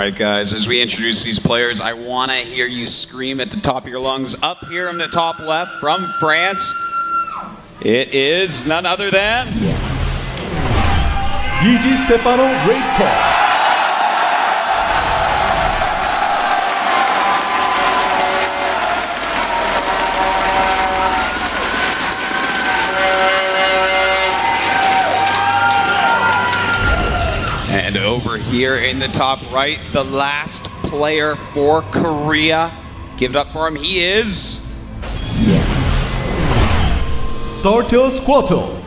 right, guys, as we introduce these players, I want to hear you scream at the top of your lungs. Up here in the top left from France, it is none other than... Stephano, red card. And over here in the top right, the last player for Korea. Give it up for him. He is... Squirtle.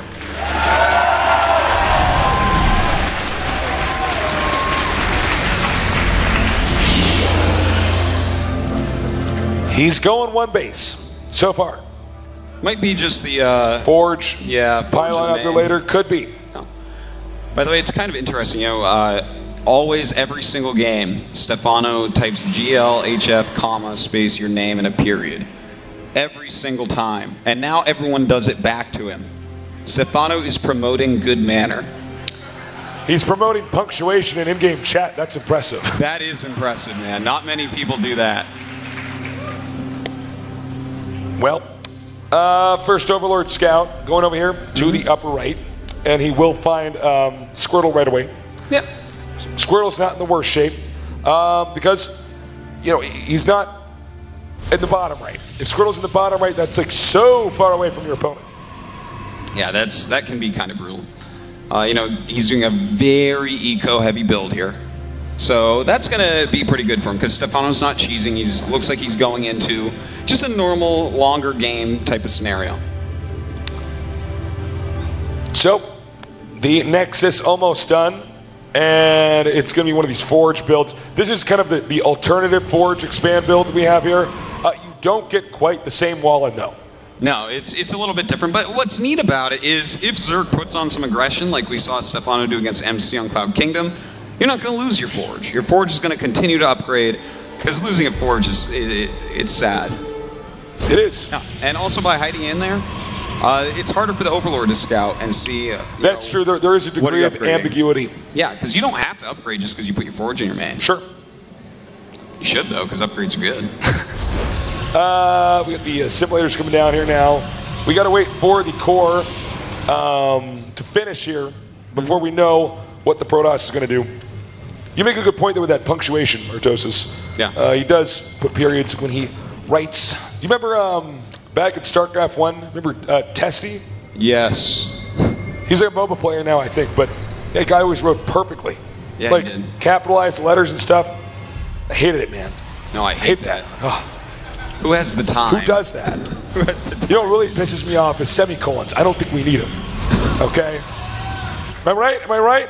He's going one base so far. Might be just the... Forge. Yeah. Pylon out there later. Could be. No. By the way, it's kind of interesting, you know, always every single game, Stephano types GLHF, comma, space, your name, and a period. Every single time. And now everyone does it back to him. Stephano is promoting good manner. He's promoting punctuation in in-game chat. That's impressive. That is impressive, man. Not many people do that. Well, first Overlord Scout going over here to the upper right. And he will find Squirtle right away. Yep. Squirtle's not in the worst shape because, you know, he's not in the bottom right. If Squirtle's in the bottom right, that's like so far away from your opponent. Yeah, that can be kind of brutal. You know, he's doing a very eco-heavy build here. So that's going to be pretty good for him because Stephano's not cheesing. He looks like he's going into just a normal, longer game type of scenario. So, the Nexus almost done, and it's going to be one of these Forge builds. This is kind of the alternative Forge expand build that we have here. You don't get quite the same wall-in, though. No, it's a little bit different, but what's neat about it is if Zerg puts on some aggression, like we saw Stephano do against MC on Cloud Kingdom, you're not going to lose your Forge. Your Forge is going to continue to upgrade, because losing a Forge is it's sad. It is. Yeah. And also by hiding in there, it's harder for the Overlord to scout and see. That's true. There is a degree of ambiguity. Yeah, because you don't have to upgrade just because you put your Forge in your main. Sure. You should, though, because upgrades are good. We got the simulators coming down here now. We got to wait for the core to finish here before we know what the Protoss is going to do. You make a good point there with that punctuation, Artosis. Yeah. He does put periods when he writes. Do you remember back at StarCraft 1, remember Testy? Yes. He's like a MOBA player now, I think, but that guy always wrote perfectly. Yeah, like, he did. Capitalized letters and stuff. I hated it, man. No, I hate that. Oh. Who has the time? Who does that? Who has the time? You know what really pisses me off is semicolons. I don't think we need them. Okay? Am I right? Am I right?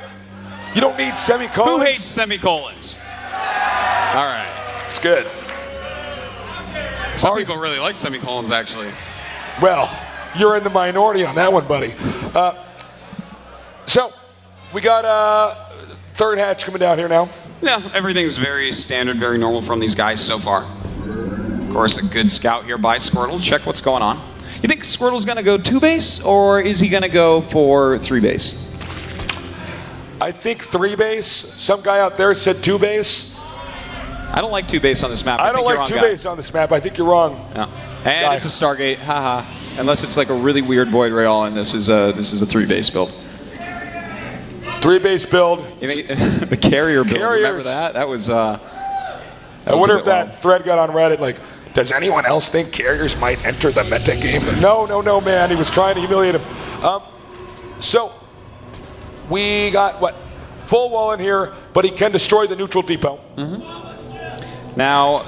You don't need semicolons. Who hates semicolons? All right. It's good. Some people really like semicolons, actually. Well, you're in the minority on that one, buddy. So, we got third hatch coming down here now. Yeah, everything's very standard, very normal from these guys so far. Of course, a good scout here by Squirtle. Check what's going on. You think Squirtle's going to go 2-base, or is he going to go for 3-base? I think 3-base. Some guy out there said 2-base. I don't like 2-base on this map. I don't like 2-base on this map. I think you're wrong. Yeah. And it's a Stargate. Haha. Unless it's like a really weird Void Ray all, and this is a 3-base build. 3-base build. You think the carrier build? Carriers. Remember that? That was. I wonder if that thread got on Reddit. Like, does anyone else think carriers might enter the meta game? No, man. He was trying to humiliate him. So we got what? Full wall in here, but he can destroy the neutral depot. Mm-hmm. Now,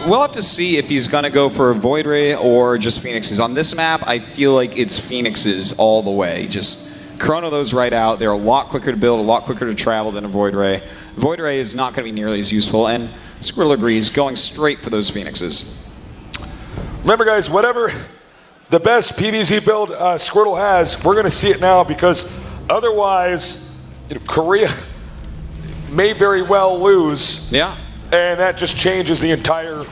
we'll have to see if he's going to go for a Void Ray or just Phoenixes. On this map, I feel like it's Phoenixes all the way. Just chrono those right out. They're a lot quicker to build, a lot quicker to travel than a Void Ray. Void Ray is not going to be nearly as useful, and Squirtle agrees, going straight for those Phoenixes. Remember, guys, whatever the best PvZ build Squirtle has, we're going to see it now, because otherwise, you know, Korea may very well lose. Yeah. And that just changes the entire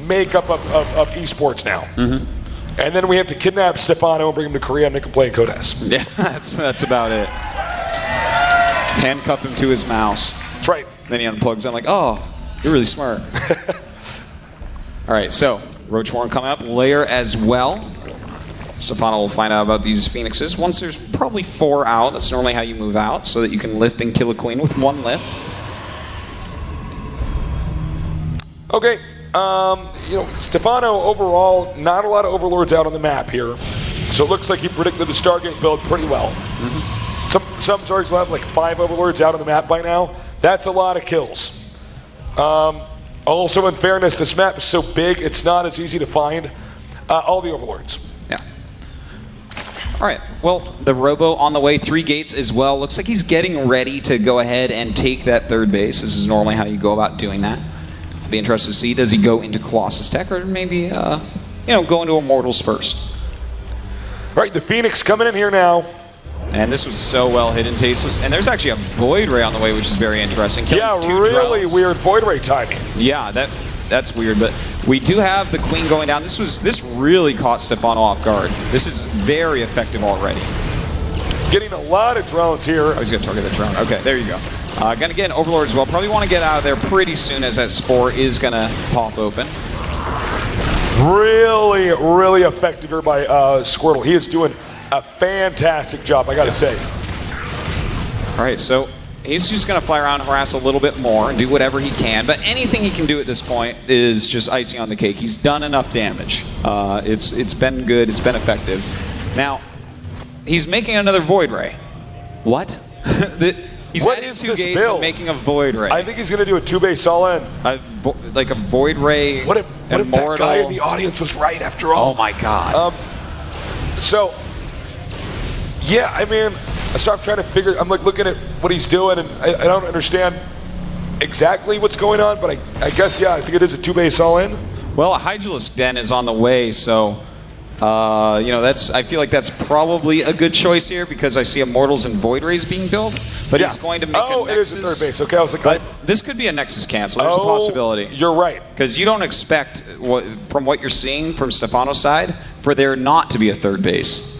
makeup of esports now. Mm-hmm. And then we have to kidnap Stephano and bring him to Korea and make him play in Codes. Yeah, that's about it. Handcuff him to his mouse. That's right. Then he unplugs. I'm like, oh, you're really smart. All right, so Roach Warren coming up, Lair as well. Stephano will find out about these Phoenixes. Once there's probably 4 out, that's normally how you move out, so that you can lift and kill a queen with 1 lift. Okay, you know, Stephano overall, not a lot of Overlords out on the map here. So it looks like he predicted the Stargate build pretty well. Some Zargs will have like 5 Overlords out on the map by now. That's a lot of kills. Also, in fairness, this map is so big, it's not as easy to find all the Overlords. Yeah. All right, well, the Robo on the way, 3 gates as well. Looks like he's getting ready to go ahead and take that 3rd base. This is normally how you go about doing that. I'll be interested to see, does he go into Colossus Tech or maybe, you know, go into Immortals first? All right, the Phoenix coming in here now. And this was so well hidden, Tasteless. And there's actually a Void Ray on the way, which is very interesting. Yeah, 2 really drones. weird Void Ray timing. Yeah, that's weird. But we do have the Queen going down. This really caught Stephano off guard. This is very effective already. Getting a lot of drones here. Oh, he's going to target the drone. Okay, there you go. Going to get an Overlord as well. Probably want to get out of there pretty soon as that Spore is going to pop open. Really, really effective here by Squirtle. He is doing a fantastic job, I gotta say. All right, so he's just going to fly around and harass a little bit more and do whatever he can. But anything he can do at this point is just icing on the cake. He's done enough damage. It's been good. It's been effective. Now, he's making another Void Ray. What? He's what adding is 2 this gates build? and making a Void Ray. I think he's going to do a 2-base all-in. Like a Void Ray. What if that guy in the audience was right after all? Oh my God. So, yeah, I mean, so I'm trying to figure, I'm like looking at what he's doing, and I don't understand exactly what's going on, but I guess, yeah, I think it is a 2-base all-in. Well, a Hydralisk Den is on the way, so, you know, I feel like that's probably a good choice here because I see Immortals and Void Rays being built, but he's going to make a Nexus. It is a 3rd base. Okay, I was like, but this could be a Nexus cancel. There's a possibility. You're right. Because you don't expect, from what you're seeing from Stephano's side, for there not to be a 3rd base.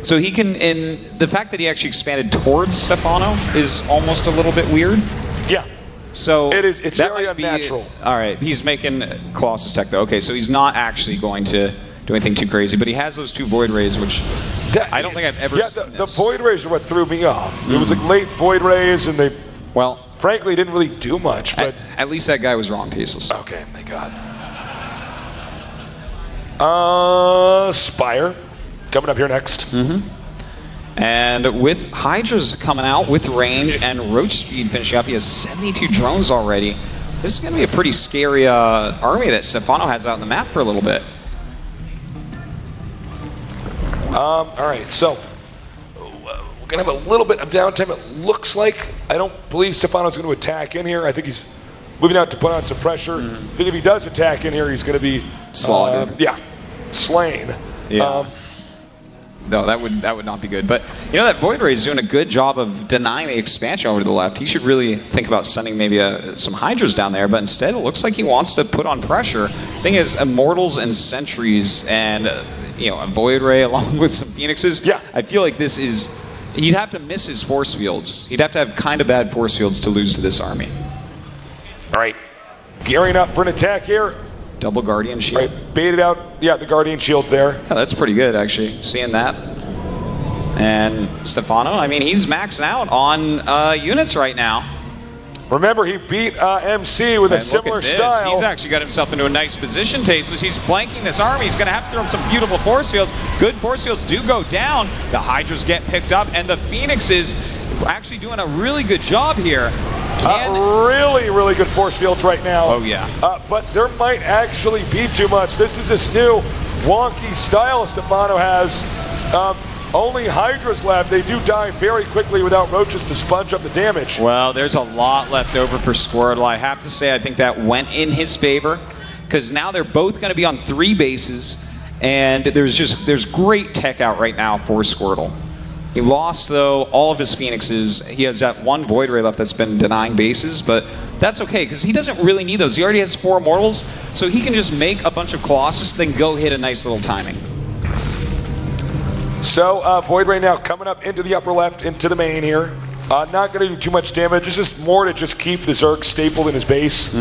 So he can, and the fact that he actually expanded towards Stephano is almost a little bit weird. Yeah. So it's very unnatural. All right, he's making Colossus Tech though. Okay, so he's not actually going to do anything too crazy, but he has those 2 Void Rays, which I don't think I've ever seen. Yeah, the Void Rays are what threw me off. It was like late Void Rays, and they, well, frankly, didn't really do much. But at least that guy was wrong, Tasteless. Okay, thank God. Spire coming up here next. And with Hydra's coming out with range and Roach speed finishing up, he has 72 drones already. This is going to be a pretty scary army that Stephano has out on the map for a little bit. All right, so we're going to have a little bit of downtime, it looks like. I don't believe Stephano's going to attack in here. I think he's moving out to put on some pressure. I think if he does attack in here, he's going to be slaughtered. Yeah, slain. Yeah. No, that would not be good. But you know that Void Ray is doing a good job of denying the expansion over to the left. He should really think about sending maybe some Hydras down there. But instead, it looks like he wants to put on pressure. Thing is, Immortals and Sentries and you know, a Void Ray along with some Phoenixes. Yeah. I feel like this is. He'd have to miss his force fields. He'd have to have kind of bad force fields to lose to this army. All right, gearing up for an attack here. Double Guardian Shield. Right, baited out. Yeah, the Guardian Shield's there. Yeah, that's pretty good, actually, seeing that. And Stephano, I mean, he's maxing out on units right now. Remember, he beat MC with a similar style. He's actually got himself into a nice position, Tasteless. He's flanking this army. He's going to have to throw him some beautiful force fields. Good force fields do go down. The Hydras get picked up, and the Phoenixes actually doing a really good job here. Really, really good force fields right now. Oh, yeah. But there might actually be too much. This is this new wonky style Stephano has. Only Hydras left. They do die very quickly without Roaches to sponge up the damage. Well, there's a lot left over for Squirtle. I have to say, I think that went in his favor because now they're both going to be on 3 bases, and there's great tech out right now for Squirtle. He lost, though, all of his Phoenixes. He has that 1 Void Ray left that's been denying bases, but that's okay, because he doesn't really need those. He already has 4 Immortals, so he can just make a bunch of Colossus, then go hit a nice little timing. So, Void Ray now coming up into the upper left, into the main here. Not going to do too much damage. It's just more to just keep the Zerg stapled in his base.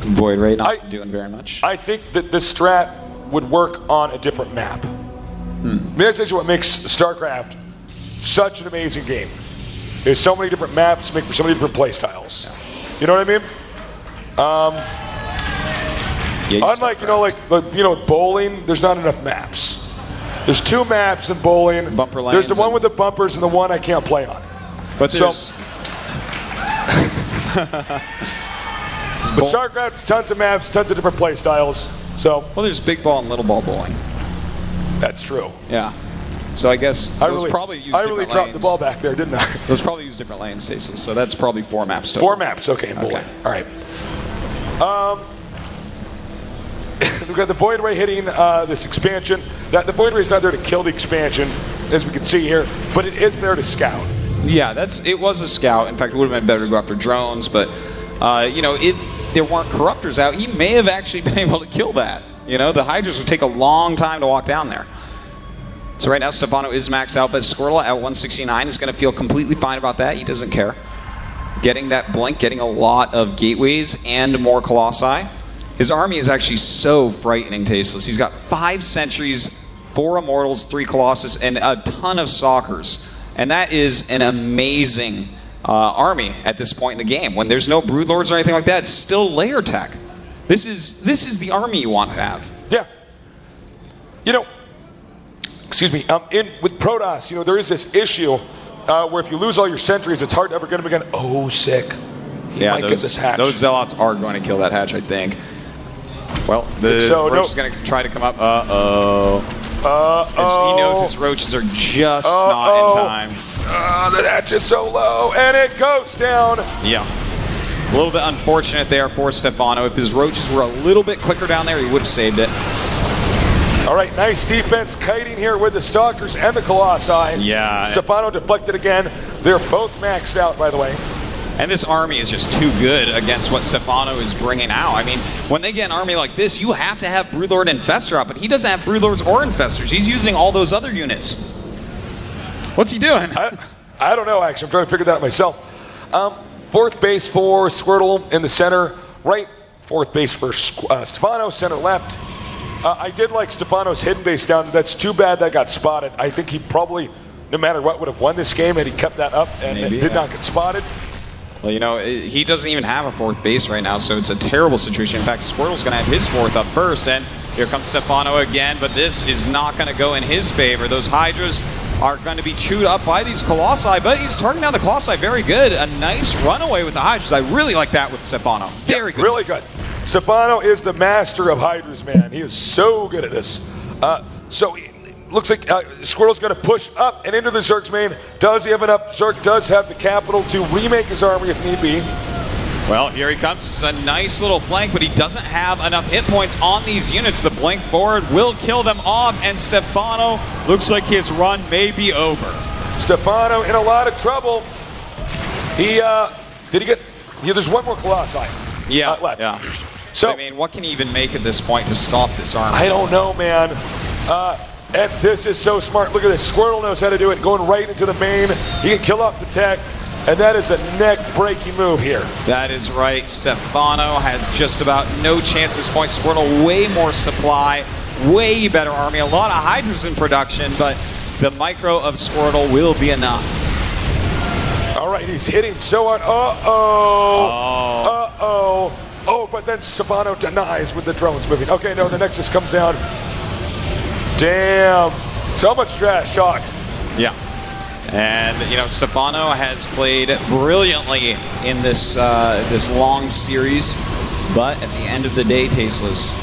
Void Ray not doing very much. I think that this strat would work on a different map. I mean, that's actually what makes StarCraft such an amazing game. There's so many different maps make for so many different play styles. You know what I mean? Unlike bowling, there's not enough maps. There's 2 maps in bowling. Bumper lanes. There's the one with the bumpers and the one I can't play on. But there's. But StarCraft, tons of maps, tons of different play styles. So. Well, there's big ball and little ball bowling. That's true. Yeah. So I guess those probably use different lanes. I really dropped the ball back there, didn't I? Those probably use different lanes, Stasis. So that's probably 4 maps total. 4 maps, okay. Okay. All right. We've got the Void Ray hitting this expansion. The Void Ray is not there to kill the expansion, as we can see here, but it is there to scout. Yeah, it was a scout. In fact, it would have been better to go after drones, but if there weren't corruptors out, he may have actually been able to kill that. The Hydras would take a long time to walk down there. So right now, Stephano is maxed out, but Squirtle at 169 is going to feel completely fine about that. He doesn't care. Getting that blink, getting a lot of gateways and more Colossi. His army is actually so frightening, Tasteless. He's got 5 sentries, 4 immortals, 3 colossus, and a ton of stalkers. And that is an amazing army at this point in the game. When there's no broodlords or anything like that, it's still layer tech. This is the army you want to have. Yeah. Excuse me. With Protoss, there is this issue where if you lose all your sentries, it's hard to ever get them again. Oh, sick. He might get this hatch. Those zealots are going to kill that hatch, I think. Well, the roach is going to try to come up. He knows his roaches are just not in time. The hatch is so low, and it goes down. Yeah. A little bit unfortunate there for Stephano. If his roaches were a little bit quicker down there, he would have saved it. All right, nice defense kiting here with the Stalkers and the Colossi. Yeah. Stephano deflected again. They're both maxed out, by the way. And this army is just too good against what Stephano is bringing out. I mean, when they get an army like this, you have to have Broodlord and Infestor out, but he doesn't have Broodlords or Infestors. He's using all those other units. What's he doing? I don't know, actually. I'm trying to figure that out myself. 4th base for Squirtle in the center. Right, 4th base for Stephano, center left. I did like Stephano's hidden base down. That's too bad that got spotted. I think he probably, no matter what, would have won this game had he kept that up and did not get spotted. Well, he doesn't even have a 4th base right now, so it's a terrible situation. In fact, Squirtle's going to have his 4th up first, and here comes Stephano again, but this is not going to go in his favor. Those Hydras are going to be chewed up by these Colossi, but he's targeting down the Colossi very good. A nice runaway with the Hydras. I really like that with Stephano. Very good. Really good. Stephano is the master of Hydras, man. He is so good at this. So looks like Squirtle's going to push up and into the Zerg's main. Does he have enough? Zerg does have the capital to remake his army if need be. Well, here he comes. A nice little flank, but he doesn't have enough hit points on these units. The blink forward will kill them off, and Stephano looks like his run may be over. Stephano in a lot of trouble. Did he get? Yeah, there's one more Colossi. Yeah, left. Yeah. So I mean, what can he even make at this point to stop this army? I don't know, man. And this is so smart. Look at this. Squirtle knows how to do it. Going right into the main. He can kill off the tech. And that is a neck-breaking move here. That is right. Stephano has just about no chance at this point. Squirtle, way more supply, way better army. A lot of Hydras in production, but the micro of Squirtle will be enough. All right, he's hitting so hard. Oh, but then Stephano denies with the drones moving. Okay, no, the Nexus comes down. Damn. So much trash shock. Yeah. And, Stephano has played brilliantly in this this long series, but at the end of the day, Tasteless,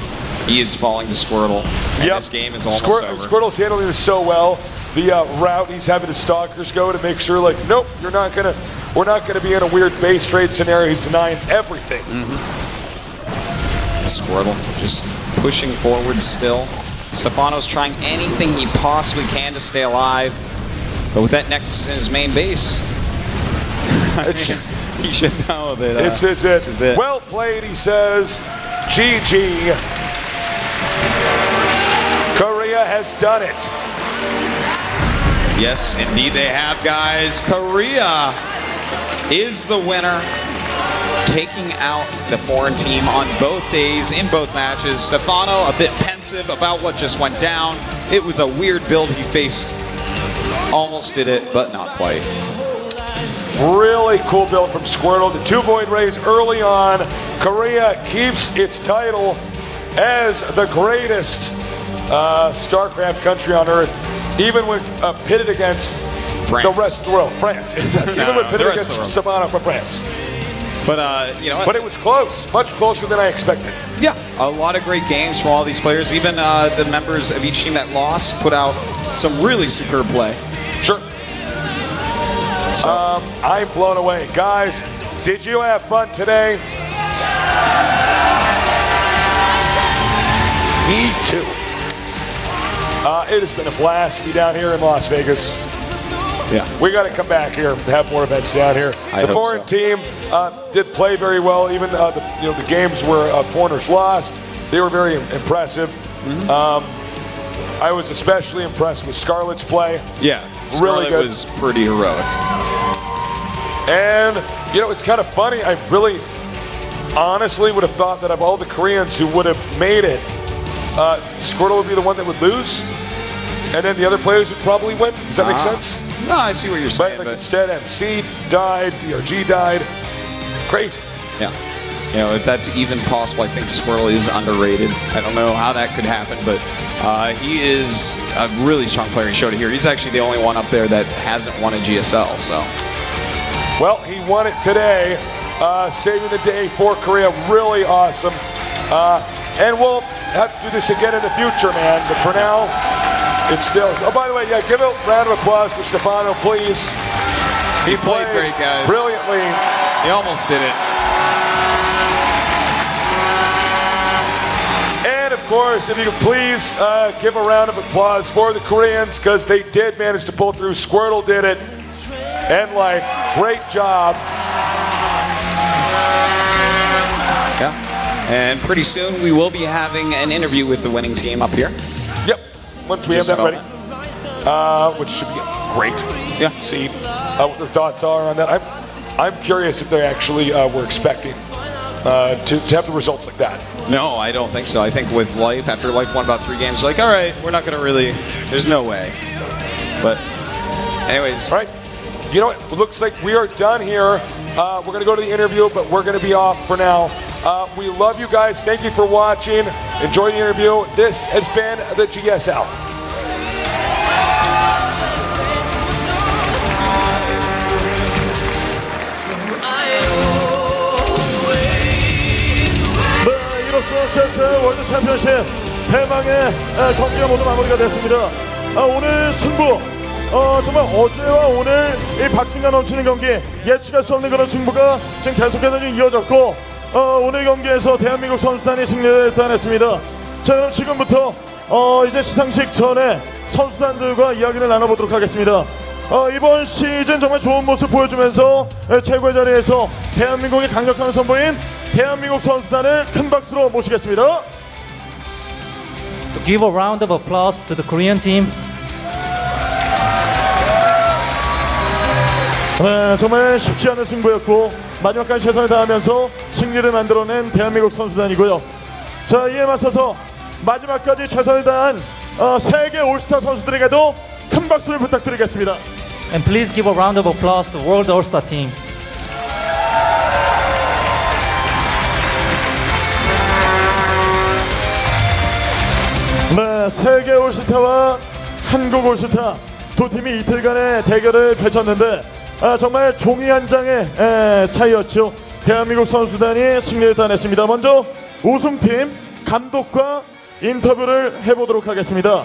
he is falling to Squirtle, and this game is almost over. Squirtle's handling this so well. The route he's having his Stalkers go to make sure, like, nope, we're not gonna be in a weird base trade scenario. He's denying everything. Squirtle just pushing forward still. Stephano's trying anything he possibly can to stay alive. But with that Nexus in his main base, he should know that this is it. Well played, he says. GG. Korea has done it. Yes, indeed they have, guys. Korea is the winner, taking out the foreign team on both days, in both matches. Stephano a bit pensive about what just went down. It was a weird build he faced. Almost did it, but not quite. Really cool build from Squirtle. The 2 Void Rays early on. Korea keeps its title as the greatest StarCraft country on Earth, even when pitted against France. the rest of the world. France. Even when pitted against Stephano from France. But, you know. But it was close. Much closer than I expected. Yeah, a lot of great games from all these players. Even the members of each team that lost put out some really superb play. Sure. So. I'm blown away. Guys, did you have fun today? Me too. It has been a blast to be down here in Las Vegas. Yeah. We got to come back here and have more events down here. The foreign team did play very well. Even the games where foreigners lost, they were very impressive. I was especially impressed with Scarlett's play. Yeah, really good. Was pretty heroic. And it's kind of funny. I really, honestly, would have thought that of all the Koreans who would have made it, Squirtle would be the one that would lose, and then the other players would probably win. Does that make sense? No, I see what you're saying. But instead, MC died, DRG died. Crazy. Yeah. If that's even possible, I think Squirtle is underrated. I don't know how that could happen, but he is a really strong player. He showed it here. He's actually the only one up there that hasn't won a GSL. So. Well, he won it today, saving the day for Korea. Really awesome. And we'll have to do this again in the future, man. But for now, it's still. Oh, by the way, yeah, give a round of applause for Stephano, please. He played great, guys. Brilliantly. He almost did it. And of course, if you could please give a round of applause for the Koreans, because they did manage to pull through. Squirtle did it. And great job. Yeah. And pretty soon we will be having an interview with the winning team up here. Yep. Once we have that ready. Which should be great. Yeah. See what their thoughts are on that. I'm curious if they actually were expecting to have the results like that. No, I don't think so. I think with Life, after Life won about 3 games, like, all right, we're not going to really, there's no way. But anyways. All right. You know what? It looks like we are done here. We're going to go to the interview, but we're going to be off for now. We love you guys. Thank you for watching. Enjoy the interview. This has been the GSL. 네, 이로써 GSL 월드 챔피언십 대망의 경기가 모두 마무리가 됐습니다. 오늘 승부 정말 어제와 오늘 이 박진감 넘치는 경기, 예측할 수 없는 그런 승부가 지금 계속해서 이어졌고 오늘 경기에서 대한민국 선수단이 승리를 따냈습니다. 자, 그럼 지금부터 이제 시상식 전에 선수단들과 이야기를 나눠보도록 하겠습니다. 이번 시즌 정말 좋은 모습 보여주면서 최고의 자리에서 대한민국의 강력한 선보인 대한민국 선수단을 큰 박수로 모시겠습니다. To give a round of applause to the Korean team. 네, 정말 쉽지 않은 승부였고 마지막까지 최선을 다하면서 승리를 만들어낸 대한민국 선수단이고요. 자, 이에 맞서서 마지막까지 최선을 다한 세계 올스타 선수들에게도 큰 박수를 부탁드리겠습니다. And please give a round of applause to World All-Star team. 네, 세계 올스타와 한국 올스타 두 팀이 이틀간의 대결을 펼쳤는데 정말 종이 한 장의 차이였죠. 대한민국 선수단이 승리를 따냈습니다. 먼저 우승팀 감독과 인터뷰를 해보도록 하겠습니다.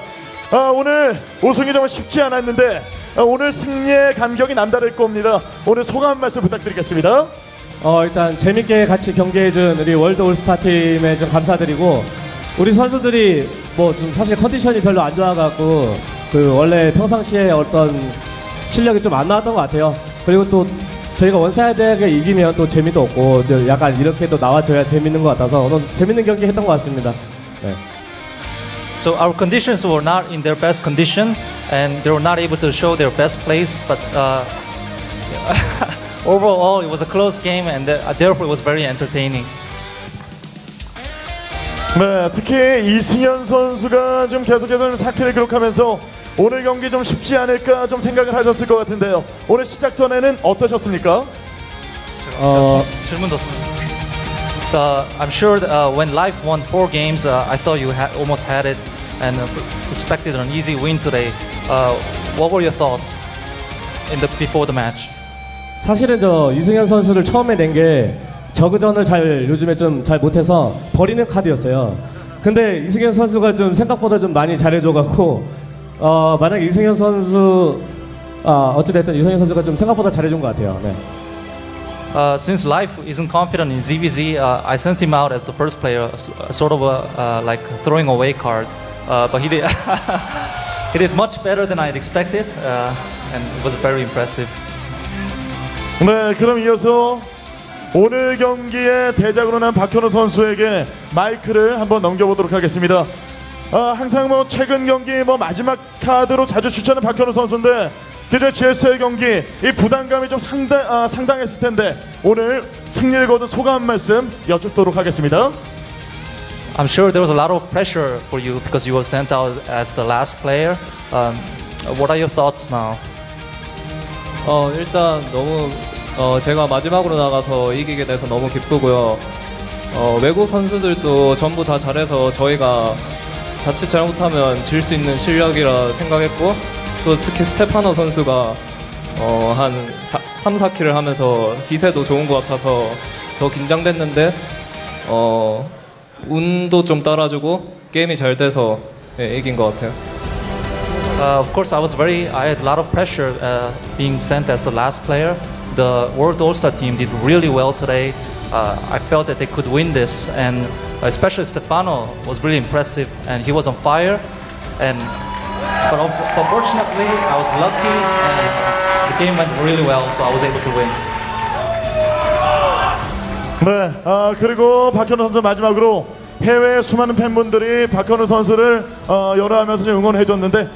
오늘 우승이 정말 쉽지 않았는데 오늘 승리의 감격이 남다를 겁니다. 오늘 소감 한 말씀 부탁드리겠습니다. 일단 재밌게 같이 경기해준 우리 월드 올스타 팀에 좀 감사드리고, 우리 선수들이 뭐 좀 사실 컨디션이 별로 안 좋아갖고 그 원래 평상시에 어떤 실력이 좀 안 나왔던 것 같아요. 그리고 또 저희가 원사이드하게 이기면 또 재미도 없고 약간 이렇게 또 나와줘야 재밌는 것 같아서 오늘 재밌는 경기 했던 것 같습니다. 네. So our conditions were not in their best condition, and they were not able to show their best plays. But overall, it was a close game, and therefore it was very entertaining. 네, 특히 이승현 선수가 지금 계속해서 4킬을 기록하면서 오늘 경기 좀 쉽지 않을까 좀 생각을 하셨을 것 같은데요. 오늘 시작 전에는 어떠셨습니까? 질문 뒀습니다. I'm sure that, when Life won 4 games, I thought you almost had it and expected an easy win today. What were your thoughts before the match? 사실은 저 이승현 선수를 처음에 낸 게 저그전을 요즘에 좀 잘 못해서 버리는 카드였어요. 근데 이승현 선수가 좀 생각보다 좀 많이 잘해줘갖고 만약에 이승현 선수 어찌됐든 이승현 선수가 좀 생각보다 잘해준 것 같아요. 네. Since Life isn't confident in ZVZ, I sent him out as the first player, sort of like throwing away card. But he did he did much better than I'd expected, and it was very impressive. 네, 그럼 이어서 오늘 경기의 대작으로 난 박현우 선수에게 마이크를 한번 넘겨보도록 하겠습니다. 항상 뭐 최근 경기 뭐 마지막 카드로 자주 추천하는 박현우 선수인데 그저 GSL 경기 이 부담감이 좀 상당했을 텐데 오늘 승리를 거둔 소감 한 말씀 여쭙도록 하겠습니다. I'm sure there was a lot of pressure for you because you were sent out as the last player. What are your thoughts now? 일단 너무 제가 마지막으로 나가서 이기게 돼서 너무 기쁘고요. 외국 선수들도 전부 다 잘해서 저희가 자칫 잘못하면 질 수 있는 실력이라 생각했고 또 특히 스테파노 선수가 한 3, 4킬을 하면서 기세도 좋은 것 같아서 더 긴장됐는데 운도 좀 따라주고 게임이 잘 돼서 이긴 것 같아요. Of course, I had a lot of pressure being sent as the last player. The World All-Star team did really well today. I felt that they could win this, and especially Stephano was really impressive, and he was on fire. But unfortunately, I was lucky, and the game went really well, so I was able to win. 네, 그리고 박현우 선수 마지막으로 해외 수많은 팬분들이 박현우 선수를 열어하면서 응원해줬는데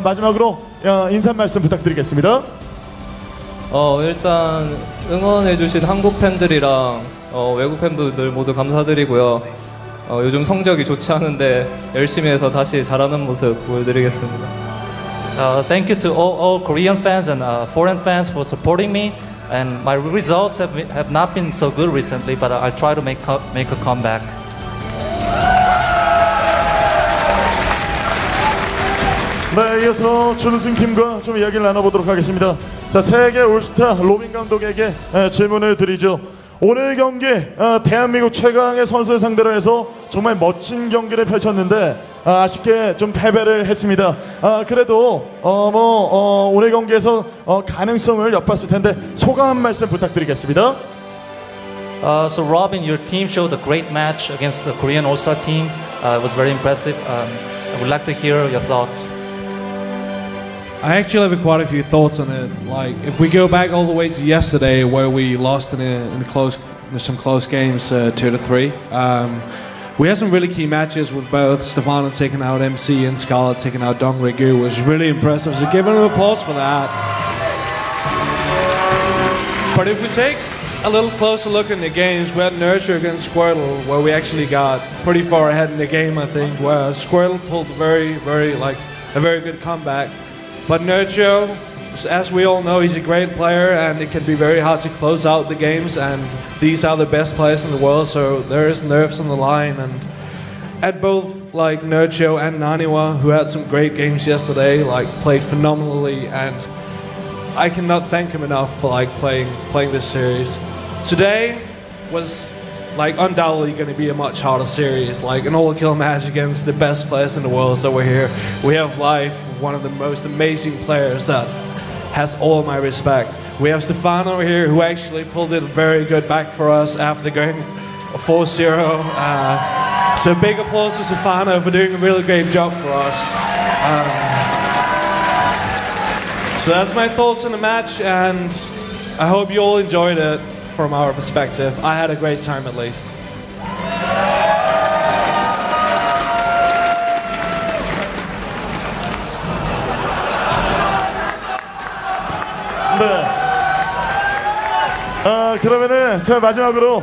마지막으로 인사 말씀 부탁드리겠습니다. 일단 응원해주신 한국 팬들이랑 외국 팬분들 모두 감사드리고요. 요즘 성적이 좋지 않은데 열심히 해서 다시 잘하는 모습 보여드리겠습니다. Thank you to all Korean fans and foreign fans for supporting me. And my results have not been so good recently, but I'll try to make a comeback. 네, 이어서 준우승 팀과 좀 이야기를 나눠보도록 하겠습니다. 자, 세계 올스타 로빈 감독에게 질문을 드리죠. 오늘 경기 대한민국 최강의 선수를 상대로 해서 정말 멋진 경기를 펼쳤는데 아쉽게 좀 패배를 했습니다. 그래도 오늘 경기에서 가능성을 엿봤을 텐데 소감 한 말씀 부탁드리겠습니다. So Robin, your team showed a great match against the Korean All-Star team. It was very impressive. I would like to hear your thoughts. I actually have quite a few thoughts on it. Like, if we go back all the way to yesterday, where we lost in some close games, 2-3. We had some really key matches with both Stephano taking out MC and Scarlett taking out Dong Rigu. It was really impressive. So give him an applause for that. But if we take a little closer look in the games, we had Nurture against Squirtle, where we actually got pretty far ahead in the game, I think, where Squirtle pulled a very good comeback. But Nurture, as we all know, he's a great player, and it can be very hard to close out the games, and these are the best players in the world, so there is nerves on the line. And at both like Nurture and Naniwa, who had some great games yesterday, like played phenomenally, and I cannot thank him enough for like playing this series. Today was like undoubtedly going to be a much harder series, like an all-kill match against the best players in the world. So we're here. We have Life, one of the most amazing players that has all my respect. We have Stephano here, who actually pulled it very good back for us after going 4-0. So big applause to Stephano for doing a really great job for us. So that's my thoughts on the match, and I hope you all enjoyed it. From our perspective, I had a great time at least. 네. 그러면은 제가 마지막으로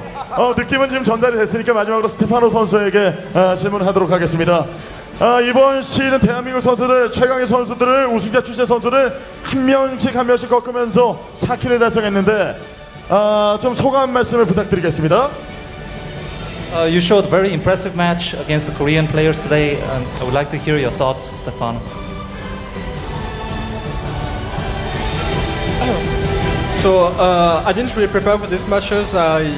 느낌은 지금 전달이 됐으니까 마지막으로 스테파노 선수에게 질문을 하도록 하겠습니다. 이번 시즌 대한민국 선수들 최강의 선수들을 우승자 출신 선수들을 한 명씩 꺾으면서 4킬을 달성했는데 좀 소감 말씀을 부탁드리겠습니다. You showed very impressive match against the Korean players today. I would like to hear your thoughts, Stephano. So I didn't really prepare for these matches. It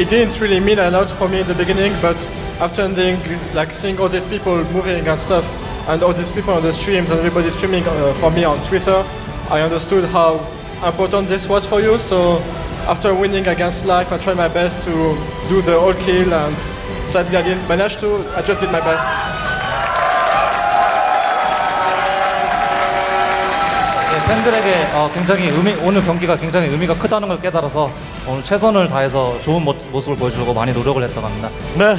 didn't really mean a lot for me in the beginning, but after ending, like seeing all these people moving and stuff, and all these people on the streams and everybody streaming for me on Twitter, I understood how important this was for you. So after winning against Life, I tried my best to do the all kill, and sadly I didn't manage to. I just did my best. 팬들에게 굉장히 오늘 경기가 굉장히 의미가 크다는 걸 깨달아서 오늘 최선을 다해서 좋은 모습을 보여주려고 많이 노력을 했다고 합니다. 네,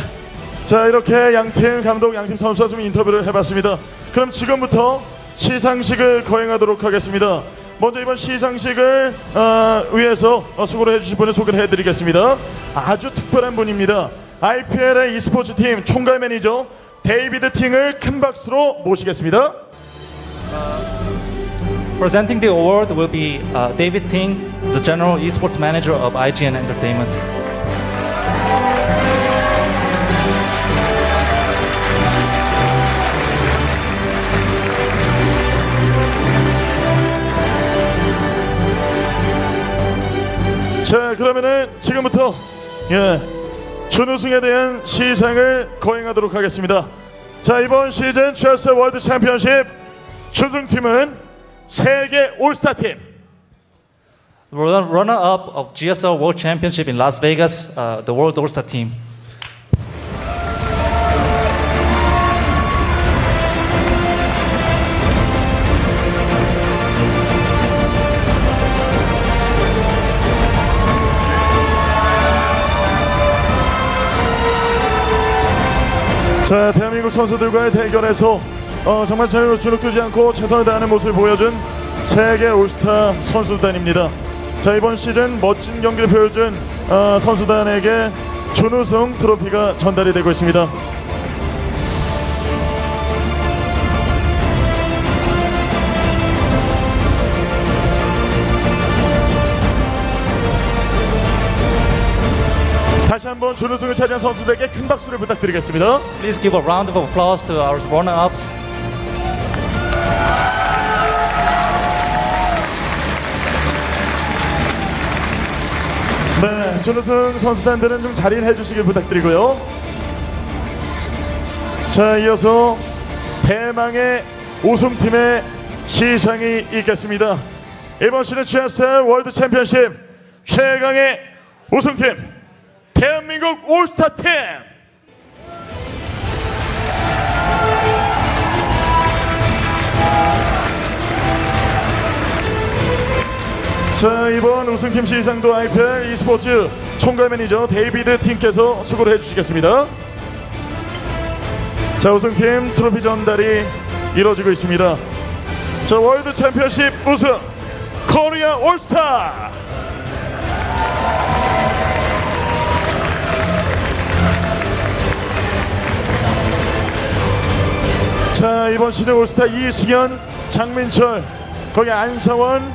자 이렇게 양팀 감독, 양팀 선수와 좀 인터뷰를 해봤습니다. 그럼 지금부터 시상식을 거행하도록 하겠습니다. 먼저 이번 시상식을 위해서 수고를 해주실 분을 소개를 해드리겠습니다. 아주 특별한 분입니다. IPL의 e스포츠 팀 총괄 매니저 데이비드 팅을 큰 박수로 모시겠습니다. Presenting the award will be David Ting, the General Esports Manager of IGN Entertainment. 자, 그러면은 지금부터 준우승에 대한 시상을 거행하도록 하겠습니다. 자, 이번 시즌 GSL 월드 챔피언십 준우승팀은 세계 올스타 팀. Runner-up of GSL World Championship in Las Vegas, the World All-Star Team. 자, 대한민국 선수들과의 대결에서 정말 저희로 주눅들지 않고 최선을 다하는 모습을 보여준 세계 올스타 선수단입니다. 자, 이번 시즌 멋진 경기를 보여준 선수단에게 준우승 트로피가 전달이 되고 있습니다. 다시 한번 준우승을 차지한 선수들에게 큰 박수를 부탁드리겠습니다. Please give a round of applause to our runner-ups. 네, 준우승 선수단들은 좀 자리를 해주시길 부탁드리고요. 자, 이어서 대망의 우승팀의 시상이 있겠습니다. 이번 시즌 GSL 월드 챔피언십 최강의 우승팀 대한민국 올스타 팀. 자, 이번 우승팀 시상도 IPL e스포츠 총괄 매니저 데이비드 팀께서 수고를 해주시겠습니다. 자, 우승팀 트로피 전달이 이루어지고 있습니다. 자, 월드 챔피언십 우승 코리아 올스타. 자, 이번 시즌 올스타 이승현, 장민철, 거기 안상원,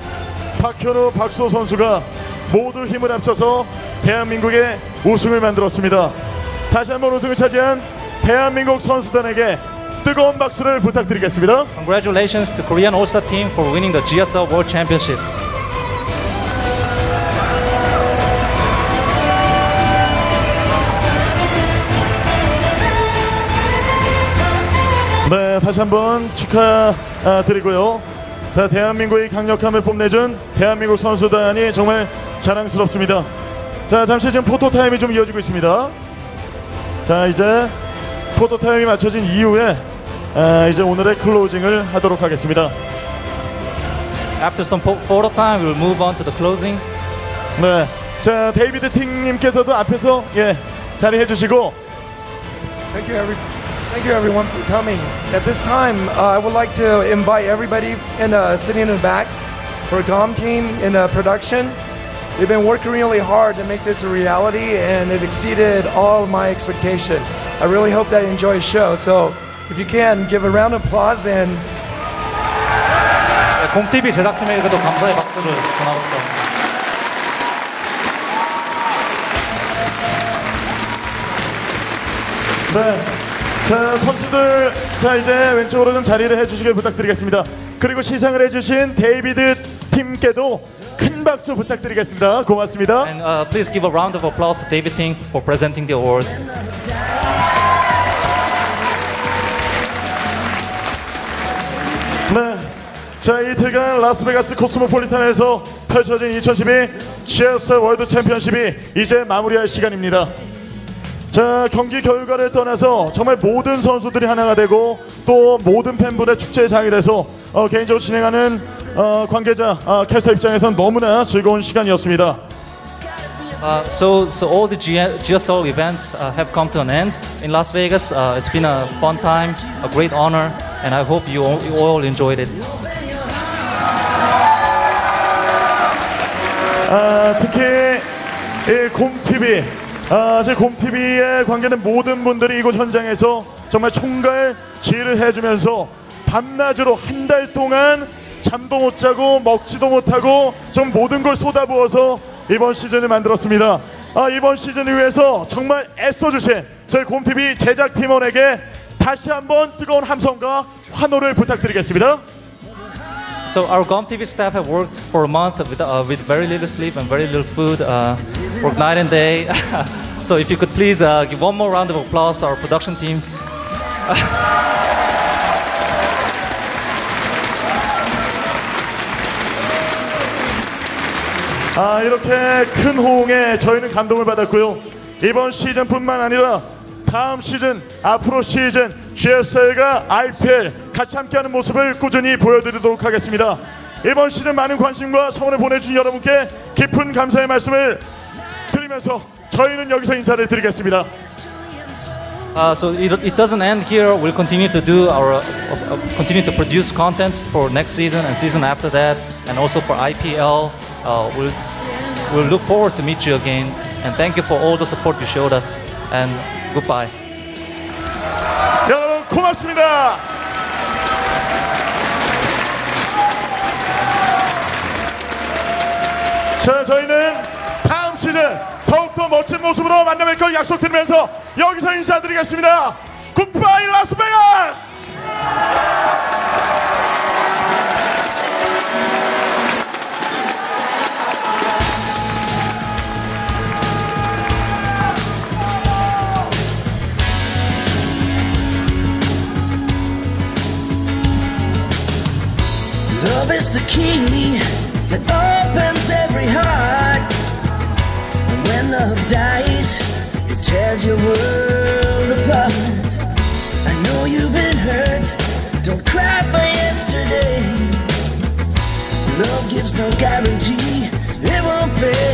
박현우, 박수호 선수가 모두 힘을 합쳐서 대한민국의 우승을 만들었습니다. 다시 한번 우승을 차지한 대한민국 선수단에게 뜨거운 박수를 부탁드리겠습니다. Congratulations to Korean All-Star Team for winning the GSL World Championship. 네, 다시 한번 축하드리고요. 자, 대한민국의 강력함을 뽐내준 대한민국 선수단이 정말 자랑스럽습니다. 자, 잠시 지금 포토타임이 좀 이어지고 있습니다. 자, 이제 포토타임이 맞춰진 이후에 이제 오늘의 클로징을 하도록 하겠습니다. After some photo time, we'll move on to the closing. 네, 자, 데이비드 팅님께서도 앞에서 자리해 주시고. Thank you everyone for coming. At this time, I would like to invite everybody sitting in the back for GOM team in production. They've been working really hard to make this a reality, and it exceeded all of my expectation. I really hope that you enjoy the show. So if you can, give a round of applause. And 곰TV 제작팀에게도 감사의 박수를 전하고 싶습니다. 네. 자, 선수들, 자, 이제 왼쪽으로 좀 자리를 해주시길 부탁드리겠습니다. 그리고 시상을 해주신 데이비드 팀께도 큰 박수 부탁드리겠습니다. 고맙습니다. And please give a round of applause to David Ting for presenting the award. 네. 자, 이틀간 라스베가스 코스모폴리탄에서 펼쳐진 2012 GSL 월드 챔피언십이 이제 마무리할 시간입니다. 자, 경기 결과를 떠나서 정말 모든 선수들이 하나가 되고 또 모든 팬분의 축제의 장이 돼서 개인적으로 진행하는 관계자, 캐스터 입장에서는 너무나 즐거운 시간이었습니다. So all the GSL events have come to an end in Las Vegas. It's been a fun time, a great honor, and I hope you all enjoyed it. 특히 이 곰TV, 제 곰TV에 관계된 모든 분들이 이곳 현장에서 정말 총괄 지휘를 해주면서 밤낮으로 한 달 동안 잠도 못 자고 먹지도 못하고 좀 모든 걸 쏟아부어서 이번 시즌을 만들었습니다. 이번 시즌을 위해서 정말 애써주신 저희 곰TV 제작팀원에게 다시 한번 뜨거운 함성과 환호를 부탁드리겠습니다. So our GOM-TV staff have worked for a month with very little sleep and very little food, worked night and day. So if you could please give one more round of applause to our production team. 이렇게 큰 호응에 저희는 감동을 받았고요. 이번 시즌뿐만 아니라 다음 시즌, 앞으로 시즌 GSL과 IPL 같이 함께하는 모습을 꾸준히 보여드리도록 하겠습니다. 이번 시즌 많은 관심과 성원을 보내주신 여러분께 깊은 감사의 말씀을 드리면서 저희는 여기서 인사를 드리겠습니다. So it doesn't end here. We'll continue to do continue to produce contents for next season and season after that, and also for IPL. We'll look forward to meet you again, and thank you for all the support you showed us. And goodbye. 여러분 고맙습니다. 자, 저희는 다음 시즌 더욱더 멋진 모습으로 만나뵐 걸 약속드리면서 여기서 인사드리겠습니다. 굿바이 라스베가스. Love is the key that opens every heart. And when love dies, it tears your world apart. I know you've been hurt, don't cry for yesterday. Love gives no guarantee, it won't fail.